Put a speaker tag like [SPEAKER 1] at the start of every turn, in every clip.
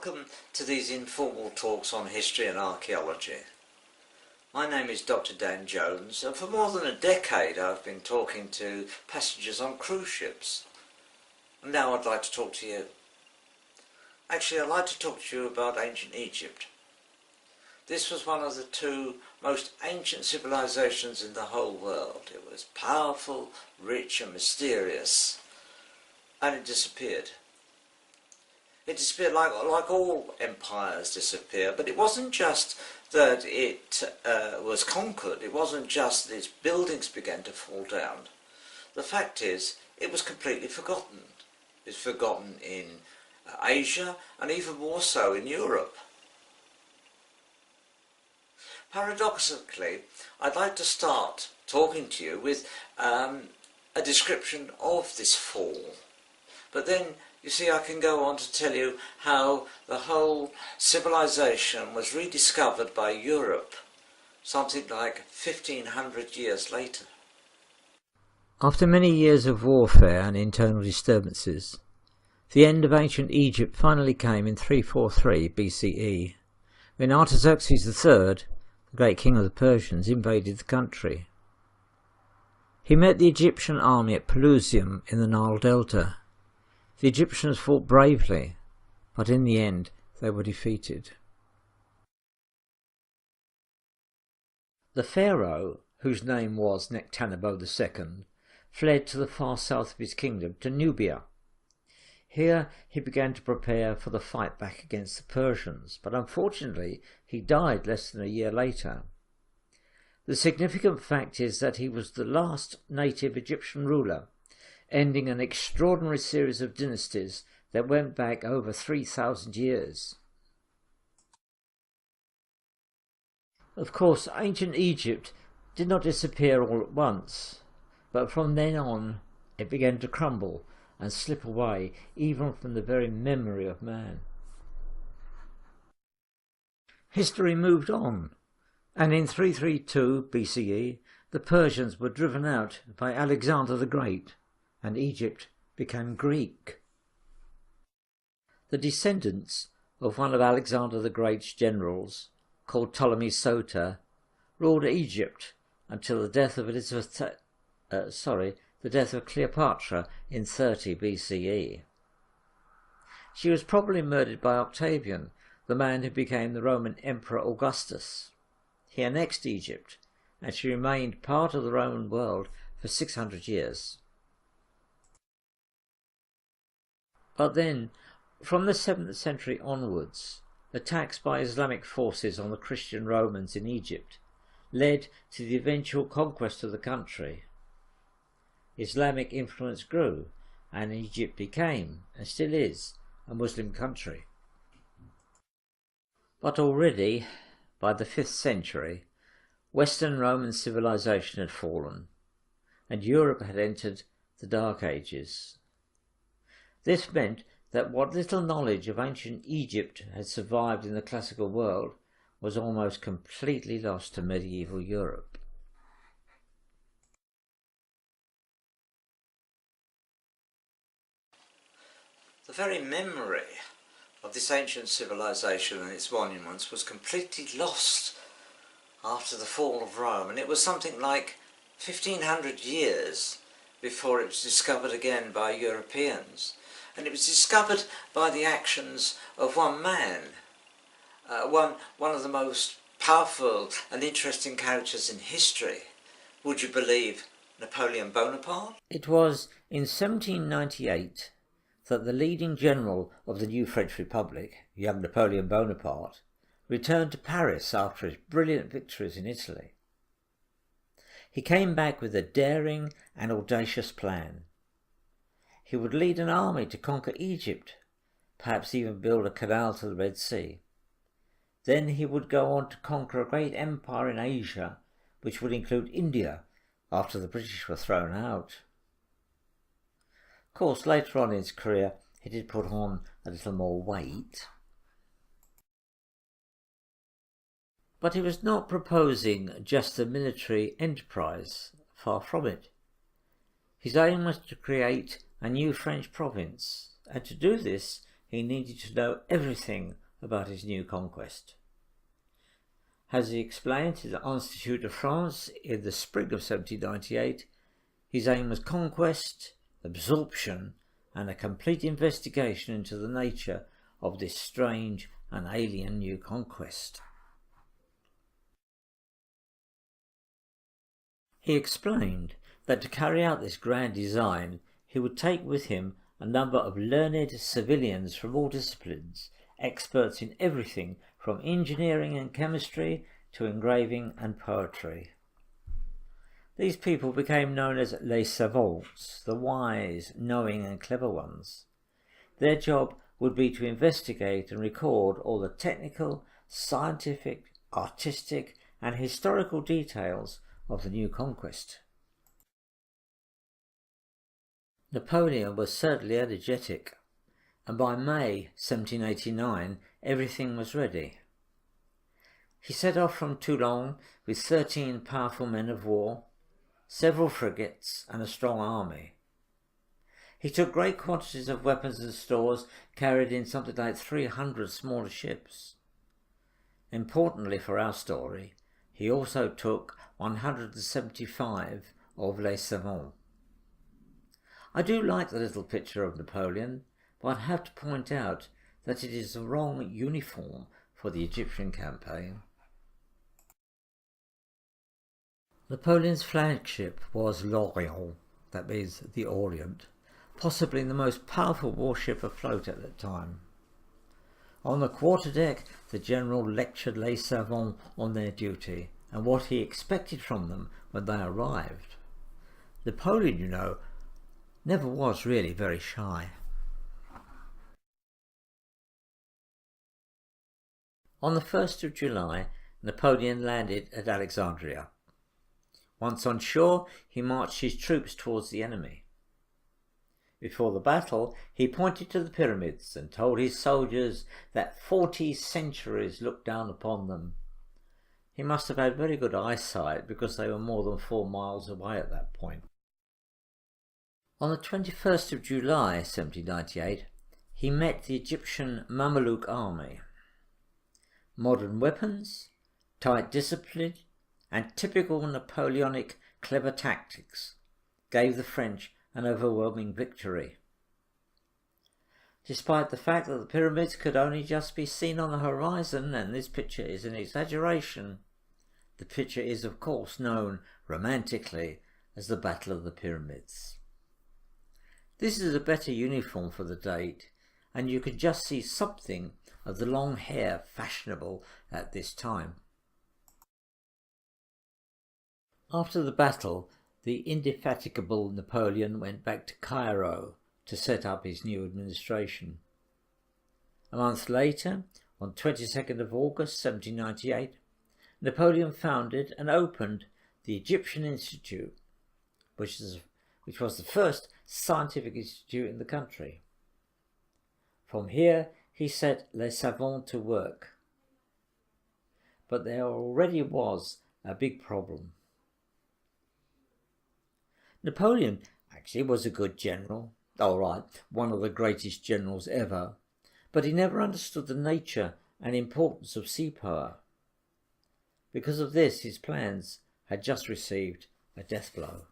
[SPEAKER 1] Welcome to these informal talks on history and archaeology. My name is Dr. Dan Jones, and for more than a decade I've been talking to passengers on cruise ships. And now I'd like to talk to you. Actually, I'd like to talk to you about ancient Egypt. This was one of the two most ancient civilizations in the whole world. It was powerful, rich and mysterious, and it disappeared. It disappeared like all empires disappear, but it wasn't just that it was conquered, it wasn't just that its buildings began to fall down. The fact is, it was completely forgotten. It's forgotten in Asia and even more so in Europe. Paradoxically, I'd like to start talking to you with a description of this fall, but then you see, I can go on to tell you how the whole civilization was rediscovered by Europe something like 1500 years later.
[SPEAKER 2] After many years of warfare and internal disturbances, the end of ancient Egypt finally came in 343 BCE, when Artaxerxes III, the great king of the Persians, invaded the country. He met the Egyptian army at Pelusium in the Nile Delta. The Egyptians fought bravely, but in the end they were defeated. The pharaoh, whose name was Nectanebo II, fled to the far south of his kingdom, to Nubia. Here he began to prepare for the fight back against the Persians, but unfortunately he died less than a year later. The significant fact is that he was the last native Egyptian ruler, ending an extraordinary series of dynasties that went back over 3,000 years. Of course, ancient Egypt did not disappear all at once, but from then on it began to crumble and slip away even from the very memory of man. History moved on, and in 332 BCE the Persians were driven out by Alexander the Great, and Egypt became Greek. The descendants of one of Alexander the Great's generals, called Ptolemy Soter, ruled Egypt until the death of the death of Cleopatra in 30 BCE. She was probably murdered by Octavian, the man who became the Roman Emperor Augustus. He annexed Egypt, and she remained part of the Roman world for 600 years. But then, from the 7th century onwards, attacks by Islamic forces on the Christian Romans in Egypt led to the eventual conquest of the country. Islamic influence grew, and Egypt became, and still is, a Muslim country. But already, by the 5th century, Western Roman civilization had fallen, and Europe had entered the Dark Ages. This meant that what little knowledge of ancient Egypt had survived in the classical world was almost completely lost to medieval Europe.
[SPEAKER 1] The very memory of this ancient civilization and its monuments was completely lost after the fall of Rome, and it was something like 1500 years before it was discovered again by Europeans. And it was discovered by the actions of one man, one of the most powerful and interesting characters in history. Would you believe Napoleon Bonaparte?
[SPEAKER 2] It was in 1798 that the leading general of the new French Republic, young Napoleon Bonaparte, returned to Paris after his brilliant victories in Italy. He came back with a daring and audacious plan. He would lead an army to conquer Egypt, perhaps even build a canal to the Red Sea. Then he would go on to conquer a great empire in Asia, which would include India, after the British were thrown out. Of course, later on in his career, he did put on a little more weight. But he was not proposing just a military enterprise, far from it. His aim was to create a new French province, and to do this he needed to know everything about his new conquest. As he explained to the Institut de France in the spring of 1798, his aim was conquest, absorption, and a complete investigation into the nature of this strange and alien new conquest. He explained that to carry out this grand design, he would take with him a number of learned civilians from all disciplines, experts in everything from engineering and chemistry to engraving and poetry. These people became known as les savants, the wise, knowing and clever ones. Their job would be to investigate and record all the technical, scientific, artistic and historical details of the new conquest. Napoleon was certainly energetic, and by May 1789 everything was ready. He set off from Toulon with 13 powerful men of war, several frigates and a strong army. He took great quantities of weapons and stores, carried in something like 300 smaller ships. Importantly for our story, he also took 175 of les savants. I do like the little picture of Napoleon, but I have to point out that it is the wrong uniform for the Egyptian campaign. Napoleon's flagship was l'Orient, that means the Orient, possibly the most powerful warship afloat at that time. On the quarterdeck, the general lectured les savants on their duty and what he expected from them when they arrived. Napoleon, you know, never was really very shy. On the 1st of July, Napoleon landed at Alexandria. Once on shore, he marched his troops towards the enemy. Before the battle, he pointed to the pyramids and told his soldiers that 40 centuries looked down upon them. He must have had very good eyesight because they were more than 4 miles away at that point. On the 21st of July 1798, he met the Egyptian Mameluke army. Modern weapons, tight discipline, and typical Napoleonic clever tactics gave the French an overwhelming victory. Despite the fact that the pyramids could only just be seen on the horizon, and this picture is an exaggeration, the picture is of course known romantically as the Battle of the Pyramids. This is a better uniform for the date, and you can just see something of the long hair fashionable at this time. After the battle, the indefatigable Napoleon went back to Cairo to set up his new administration. A month later, on 22nd of August 1798, Napoleon founded and opened the Egyptian Institute, which was the first scientific institute in the country. From here, he set les savants to work. But there already was a big problem. Napoleon actually was a good general, one of the greatest generals ever, but he never understood the nature and importance of sea power. Because of this, his plans had just received a death blow.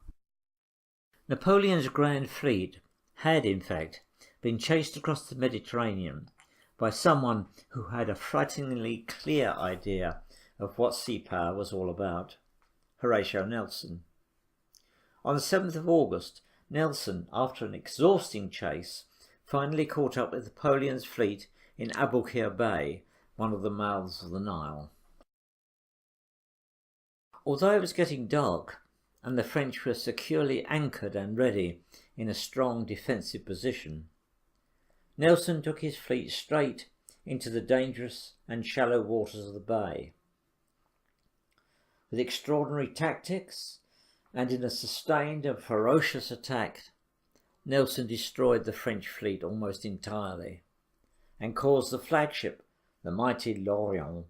[SPEAKER 2] Napoleon's grand fleet had, in fact, been chased across the Mediterranean by someone who had a frighteningly clear idea of what sea power was all about, Horatio Nelson. On the 7th of August, Nelson, after an exhausting chase, finally caught up with Napoleon's fleet in Aboukir Bay, one of the mouths of the Nile. Although it was getting dark and the French were securely anchored and ready in a strong defensive position, Nelson took his fleet straight into the dangerous and shallow waters of the bay. With extraordinary tactics and in a sustained and ferocious attack, Nelson destroyed the French fleet almost entirely and caused the flagship, the mighty l'Orient,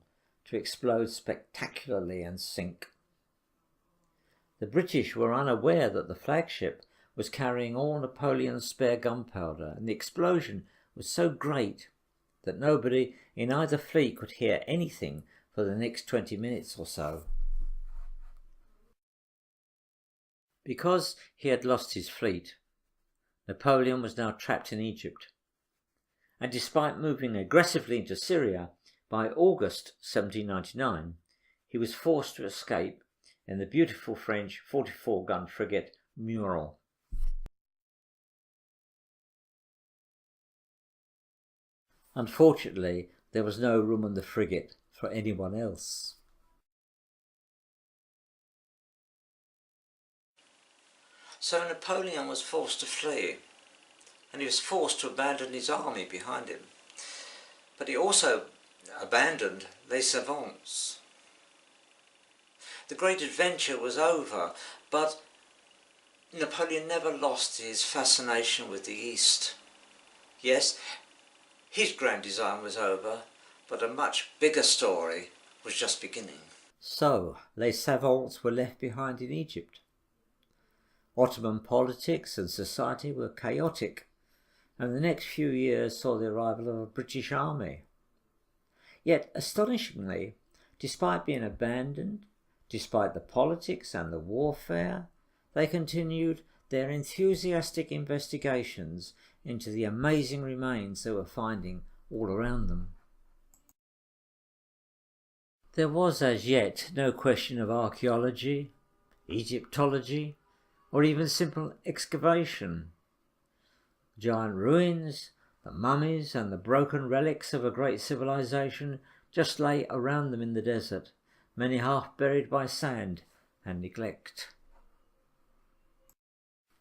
[SPEAKER 2] to explode spectacularly and sink. The British were unaware that the flagship was carrying all Napoleon's spare gunpowder, and the explosion was so great that nobody in either fleet could hear anything for the next 20 minutes or so. Because he had lost his fleet, Napoleon was now trapped in Egypt, and despite moving aggressively into Syria, by August 1799 he was forced to escape in the beautiful French 44-gun frigate Mural. Unfortunately, there was no room on the frigate for anyone else.
[SPEAKER 1] So Napoleon was forced to flee, and he was forced to abandon his army behind him. But he also abandoned les savants. The great adventure was over, but Napoleon never lost his fascination with the East. Yes, his grand design was over, but a much bigger story was just beginning.
[SPEAKER 2] So, les savants were left behind in Egypt. Ottoman politics and society were chaotic, and the next few years saw the arrival of a British army. Yet, astonishingly, despite being abandoned, despite the politics and the warfare, they continued their enthusiastic investigations into the amazing remains they were finding all around them. There was as yet no question of archaeology, Egyptology, or even simple excavation. Giant ruins, the mummies and the broken relics of a great civilization just lay around them in the desert, many half buried by sand and neglect.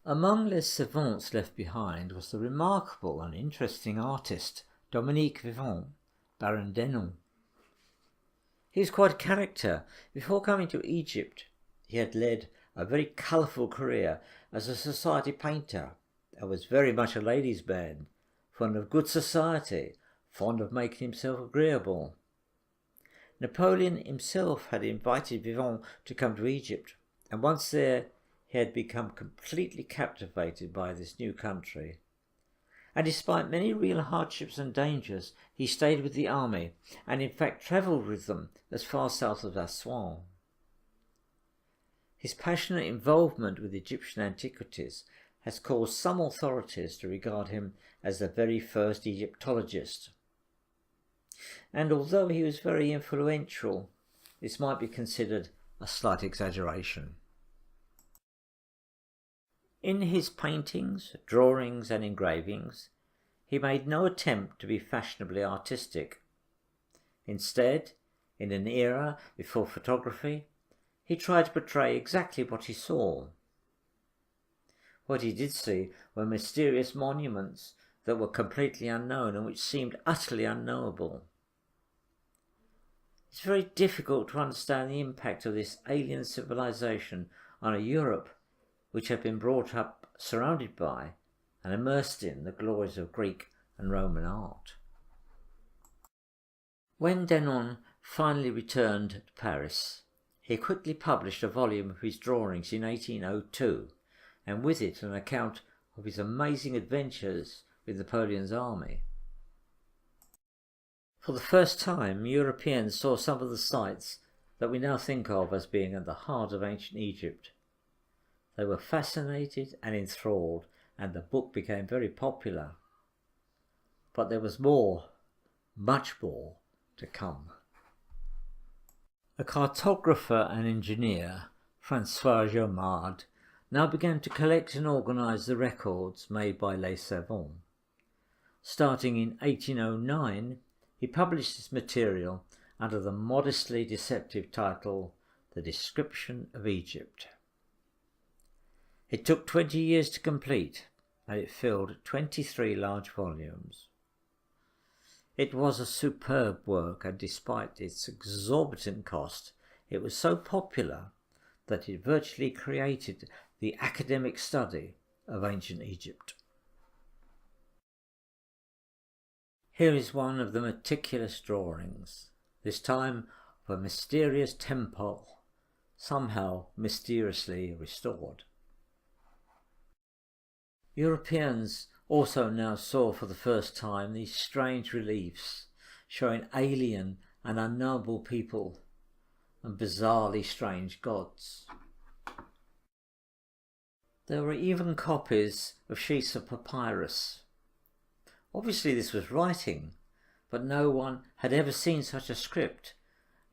[SPEAKER 2] Among les savants left behind was the remarkable and interesting artist Dominique Vivant, Baron Denon. He was quite a character. Before coming to Egypt, he had led a very colourful career as a society painter and was very much a ladies' man, fond of good society, fond of making himself agreeable. Napoleon himself had invited Vivant to come to Egypt, and once there he had become completely captivated by this new country. And despite many real hardships and dangers, he stayed with the army, and in fact travelled with them as far south as Aswan. His passionate involvement with Egyptian antiquities has caused some authorities to regard him as the very first Egyptologist. And although he was very influential, this might be considered a slight exaggeration. In his paintings, drawings and engravings, he made no attempt to be fashionably artistic. Instead, in an era before photography, he tried to portray exactly what he saw. What he did see were mysterious monuments that were completely unknown and which seemed utterly unknowable. It's very difficult to understand the impact of this alien civilization on a Europe which had been brought up, surrounded by, and immersed in the glories of Greek and Roman art. When Denon finally returned to Paris, he quickly published a volume of his drawings in 1802, and with it an account of his amazing adventures with Napoleon's army. For the first time, Europeans saw some of the sites that we now think of as being at the heart of ancient Egypt. They were fascinated and enthralled, and the book became very popular. But there was more, much more, to come. A cartographer and engineer, Francois Jomard, now began to collect and organise the records made by les savants. Starting in 1809, he published this material under the modestly deceptive title, The Description of Egypt. It took 20 years to complete, and it filled 23 large volumes. It was a superb work, and despite its exorbitant cost, it was so popular that it virtually created the academic study of ancient Egypt. Here is one of the meticulous drawings, this time of a mysterious temple, somehow mysteriously restored. Europeans also now saw for the first time these strange reliefs showing alien and unknowable people and bizarrely strange gods. There were even copies of sheets of papyrus. Obviously this was writing, but no one had ever seen such a script,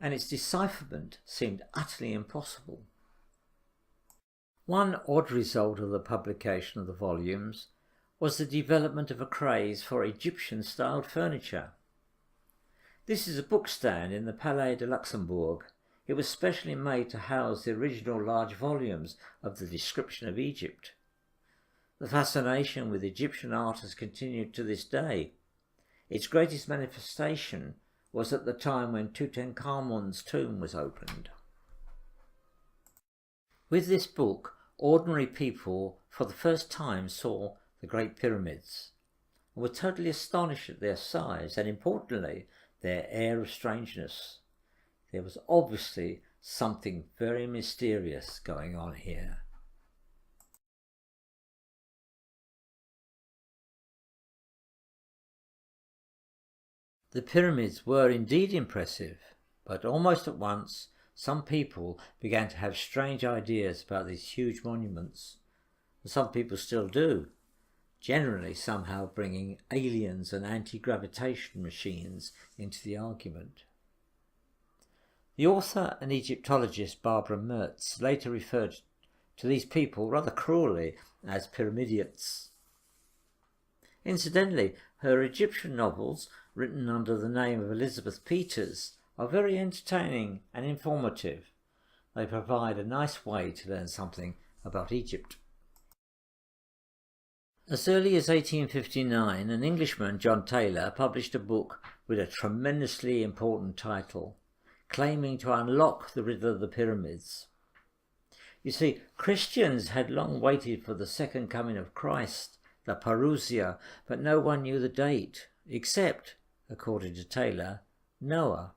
[SPEAKER 2] and its decipherment seemed utterly impossible. One odd result of the publication of the volumes was the development of a craze for Egyptian-styled furniture. This is a bookstand in the Palais de Luxembourg. It was specially made to house the original large volumes of the description of Egypt. The fascination with Egyptian art has continued to this day. Its greatest manifestation was at the time when Tutankhamun's tomb was opened. With this book, ordinary people for the first time saw the Great Pyramids and were totally astonished at their size and, importantly, their air of strangeness. There was obviously something very mysterious going on here. The pyramids were indeed impressive, but almost at once some people began to have strange ideas about these huge monuments, and some people still do, generally somehow bringing aliens and anti-gravitation machines into the argument. The author and Egyptologist Barbara Mertz later referred to these people rather cruelly as pyramidians. Incidentally, her Egyptian novels, written under the name of Elizabeth Peters, are very entertaining and informative. They provide a nice way to learn something about Egypt. As early as 1859, an Englishman, John Taylor, published a book with a tremendously important title, claiming to unlock the riddle of the pyramids. You see, Christians had long waited for the second coming of Christ, the parousia, but no one knew the date, except, according to Taylor, Noah.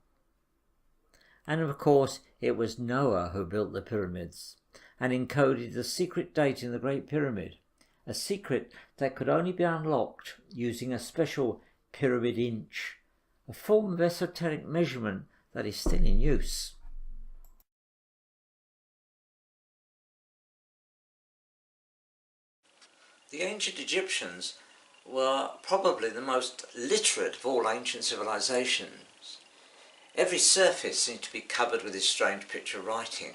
[SPEAKER 2] And of course, it was Noah who built the pyramids and encoded the secret date in the Great Pyramid, a secret that could only be unlocked using a special pyramid inch, a form of esoteric measurement that is still in use.
[SPEAKER 1] The ancient Egyptians were probably the most literate of all ancient civilizations. Every surface seemed to be covered with this strange picture writing.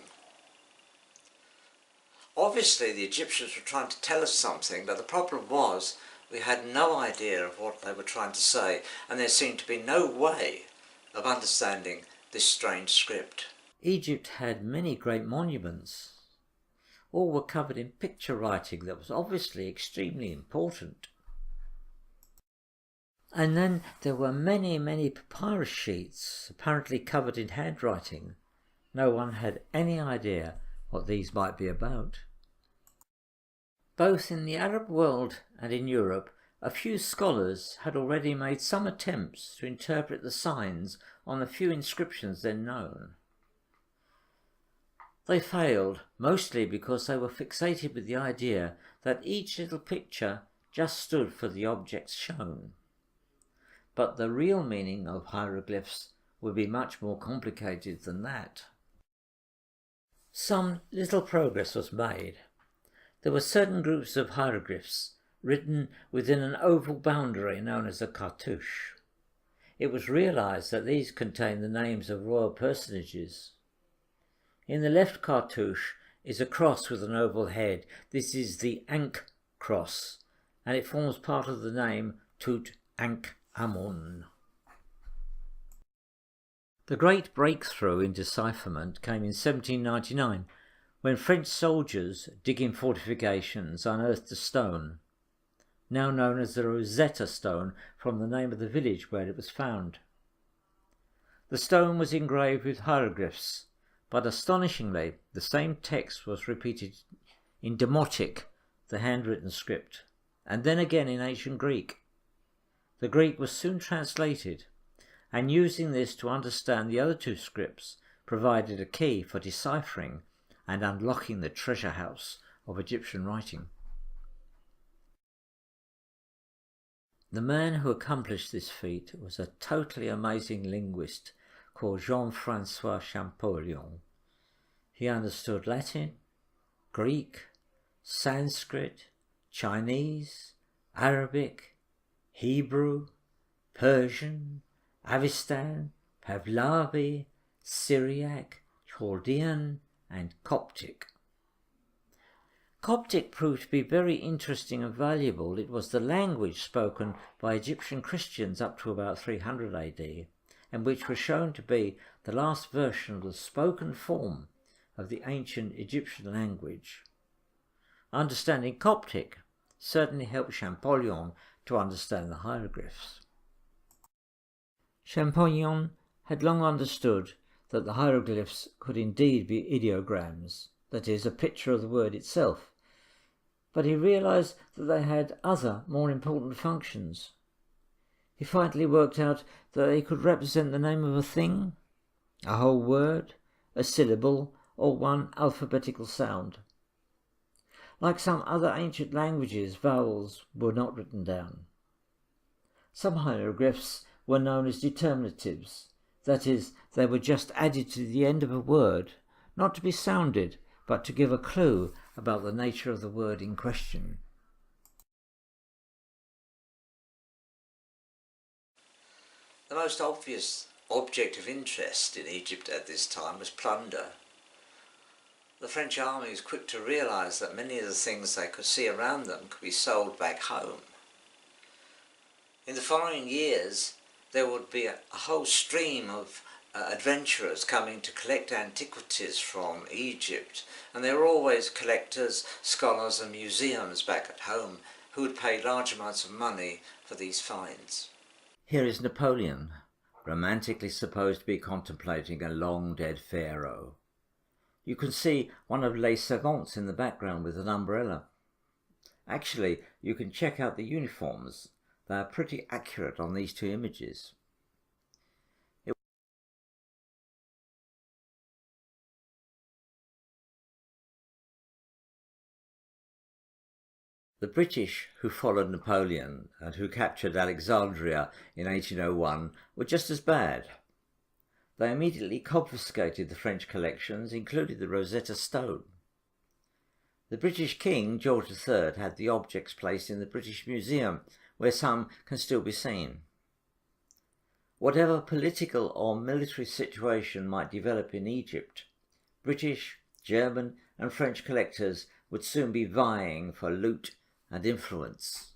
[SPEAKER 1] Obviously the Egyptians were trying to tell us something, but the problem was we had no idea of what they were trying to say, and there seemed to be no way of understanding this strange script.
[SPEAKER 2] Egypt had many great monuments. All were covered in picture writing that was obviously extremely important. And then there were many papyrus sheets, apparently covered in handwriting. No one had any idea what these might be about. Both in the Arab world and in Europe, a few scholars had already made some attempts to interpret the signs on the few inscriptions then known. They failed, mostly because they were fixated with the idea that each little picture just stood for the objects shown. But the real meaning of hieroglyphs would be much more complicated than that. Some little progress was made. There were certain groups of hieroglyphs written within an oval boundary known as a cartouche. It was realized that these contained the names of royal personages. In the left cartouche is a cross with an oval head. This is the Ankh cross, and it forms part of the name Tutankhamun. The great breakthrough in decipherment came in 1799, when French soldiers digging fortifications unearthed a stone, now known as the Rosetta Stone, from the name of the village where it was found. The stone was engraved with hieroglyphs, but astonishingly, the same text was repeated in Demotic, the handwritten script, and then again in ancient Greek. The Greek was soon translated, and using this to understand the other two scripts provided a key for deciphering and unlocking the treasure house of Egyptian writing. The man who accomplished this feat was a totally amazing linguist called Jean-François Champollion. He understood Latin, Greek, Sanskrit, Chinese, Arabic, Hebrew, Persian, Avestan, Pahlavi, Syriac, Chaldean, and Coptic. Coptic proved to be very interesting and valuable. It was the language spoken by Egyptian Christians up to about 300 AD, and which was shown to be the last version of the spoken form of the ancient Egyptian language. Understanding Coptic certainly helped Champollion to understand the hieroglyphs. Champollion had long understood that the hieroglyphs could indeed be ideograms, that is, a picture of the word itself, but he realized that they had other, more important functions. He finally worked out that they could represent the name of a thing, a whole word, a syllable, or one alphabetical sound. Like some other ancient languages, vowels were not written down. Some hieroglyphs were known as determinatives, that is, they were just added to the end of a word, not to be sounded, but to give a clue about the nature of the word in question.
[SPEAKER 1] The most obvious object of interest in Egypt at this time was plunder. The French army was quick to realise that many of the things they could see around them could be sold back home. In the following years, there would be a whole stream of adventurers coming to collect antiquities from Egypt, and there were always collectors, scholars and museums back at home who would pay large amounts of money for these finds.
[SPEAKER 2] Here is Napoleon, romantically supposed to be contemplating a long-dead pharaoh. You can see one of les servants in the background with an umbrella. Actually, you can check out the uniforms. They are pretty accurate on these two images. The British who followed Napoleon and who captured Alexandria in 1801 were just as bad. They immediately confiscated the French collections, including the Rosetta Stone. The British King, George III, had the objects placed in the British Museum, where some can still be seen. Whatever political or military situation might develop in Egypt, British, German and French collectors would soon be vying for loot and influence.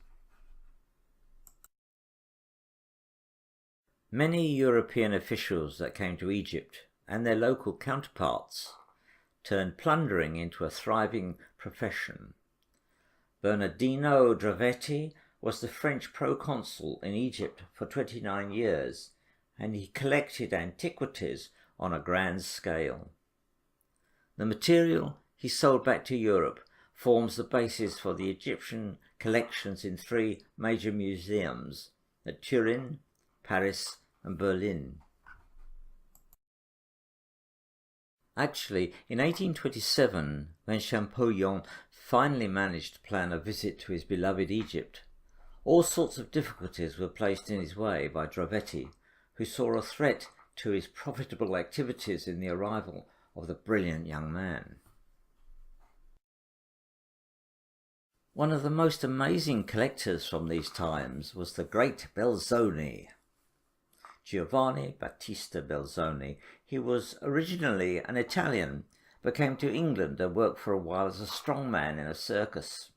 [SPEAKER 2] Many European officials that came to Egypt and their local counterparts turned plundering into a thriving profession. Bernardino Drovetti was the French proconsul in Egypt for 29 years, and he collected antiquities on a grand scale. The material he sold back to Europe forms the basis for the Egyptian collections in 3 major museums at Turin, Paris and Berlin. Actually, in 1827, when Champollion finally managed to plan a visit to his beloved Egypt, all sorts of difficulties were placed in his way by Drovetti, who saw a threat to his profitable activities in the arrival of the brilliant young man. One of the most amazing collectors from these times was the great Belzoni. Giovanni Battista Belzoni. He was originally an Italian, but came to England and worked for a while as a strongman in a circus.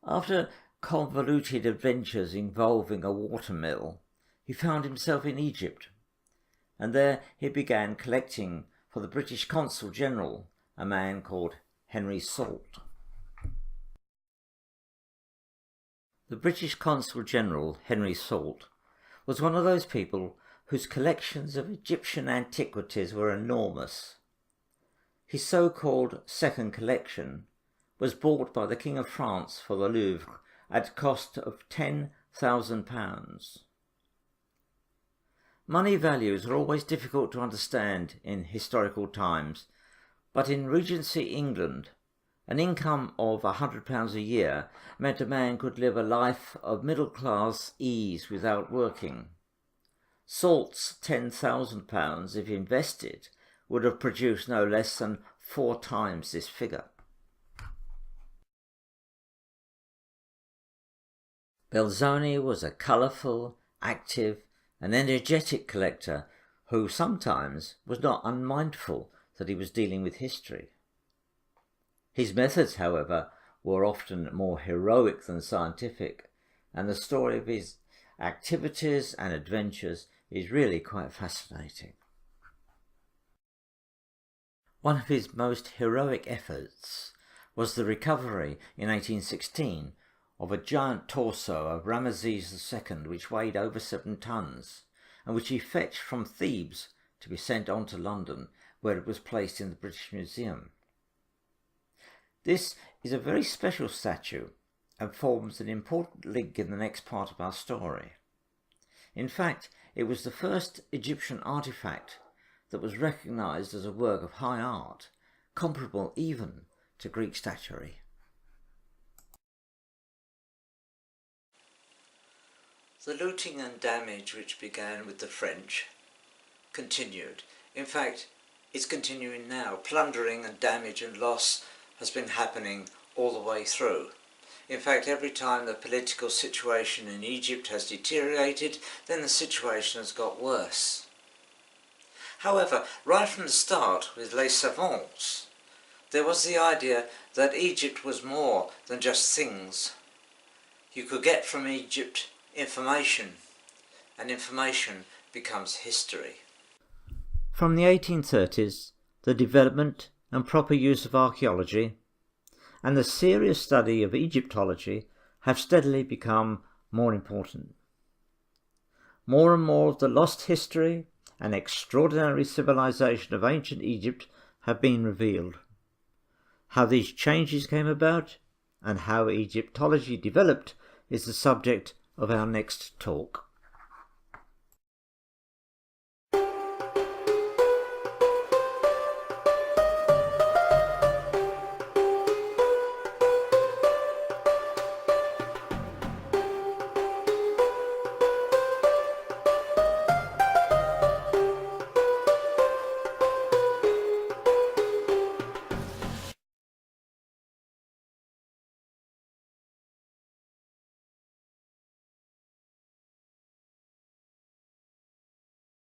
[SPEAKER 2] After convoluted adventures involving a watermill, he found himself in Egypt, and there he began collecting for the British Consul General, a man called Henry Salt. The British Consul General, Henry Salt, was one of those people whose collections of Egyptian antiquities were enormous. His so-called second collection was bought by the King of France for the Louvre at a cost of £10,000. Money values are always difficult to understand in historical times, but in Regency England, An income of £100 a year meant a man could live a life of middle-class ease without working. Salt's £10,000, if invested, would have produced no less than 4 times this figure. Belzoni was a colourful, active and energetic collector who sometimes was not unmindful that he was dealing with history. His methods, however, were often more heroic than scientific, and the story of his activities and adventures is really quite fascinating. One of his most heroic efforts was the recovery in 1816 of a giant torso of Ramesses II which weighed over 7 tons, and which he fetched from Thebes to be sent on to London, where it was placed in the British Museum. This is a very special statue and forms an important link in the next part of our story. In fact, it was the first Egyptian artifact that was recognised as a work of high art, comparable even to Greek statuary.
[SPEAKER 1] The looting and damage which began with the French continued. In fact, it's continuing now. Plundering and damage and loss has been happening all the way through. In fact, every time the political situation in Egypt has deteriorated, then the situation has got worse. However, right from the start with Les Savants, there was the idea that Egypt was more than just things. You could get from Egypt information, and information becomes history.
[SPEAKER 2] From the 1830s, the development and proper use of archaeology and the serious study of Egyptology have steadily become more important. More and more of the lost history and extraordinary civilization of ancient Egypt have been revealed. How these changes came about and how Egyptology developed is the subject of our next talk.